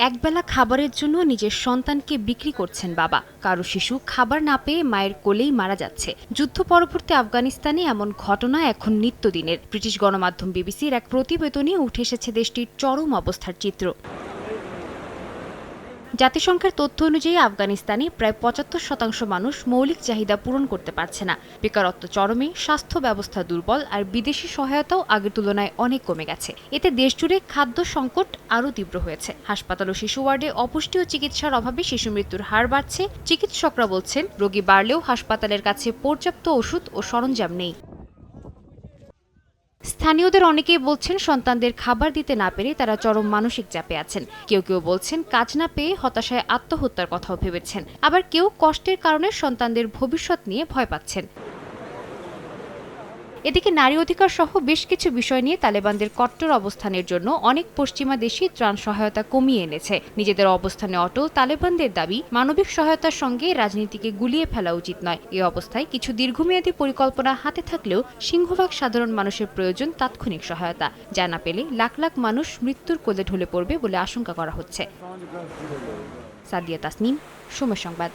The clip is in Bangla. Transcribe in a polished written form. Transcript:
একবেলা খাবারের জন্য নিজের সন্তানকে বিক্রি করছেন বাবা। কারো শিশু খাবার না পেয়ে মায়ের কোলেই মারা যাচ্ছে। যুদ্ধ পরবর্তী আফগানিস্তানে এমন ঘটনা এখন নিত্যদিনের। ব্রিটিশ গণমাধ্যম বিবিসির এক প্রতিবেদনে উঠে এসেছে দেশটির চরম অবস্থার চিত্র। জাতিসংঘের তথ্য অনুযায়ী আফগানিস্তানে প্রায় ৭৫% মানুষ মৌলিক চাহিদা পূরণ করতে পারছে না। বেকারত্ব চরমে, স্বাস্থ্য ব্যবস্থা দুর্বল, আর বিদেশি সহায়তাও আগের তুলনায় অনেক কমে গেছে। এতে দেশজুড়ে খাদ্য সংকট আরও তীব্র হয়েছে। হাসপাতাল ও শিশু ওয়ার্ডে অপুষ্টি ও চিকিৎসার অভাবে শিশু মৃত্যুর হার বাড়ছে। চিকিৎসকরা বলছেন, রোগী বাড়লেও হাসপাতালের কাছে পর্যাপ্ত ওষুধ ও সরঞ্জাম নেই। স্থানীয়দের অনেকেই বলছেন, সন্তানদের খাবার দিতে না পেরে তারা চরম মানসিক চাপে আছেন। কেউ কেউ বলছেন, কাজ না পেয়ে হতাশায় আত্মহত্যার কথাও ভেবেছেন। আবার কেউ কষ্টের কারণে সন্তানদের ভবিষ্যৎ নিয়ে ভয় পাচ্ছেন। এদিকে নারী অধিকার সহ বেশ কিছু বিষয় নিয়ে তালেবানদের কট্টর অবস্থানের জন্য অনেক পশ্চিমা দেশই ত্রাণ সহায়তা কমিয়ে এনেছে। নিজেদের অবস্থানে অটল তালেবানদের দাবি, মানবিক সহায়তার সঙ্গে রাজনীতিকে গুলিয়ে ফেলা উচিত নয়। এই অবস্থায় কিছু দীর্ঘমেয়াদী পরিকল্পনা হাতে থাকলেও সিংহভাগ সাধারণ মানুষের প্রয়োজন তাৎক্ষণিক সহায়তা, যা না পেলে লাখ লাখ মানুষ মৃত্যুর কোলে ঢলে পড়বে বলে আশঙ্কা করা হচ্ছে। সাদিয়া তাসনিম, সময় সংবাদ।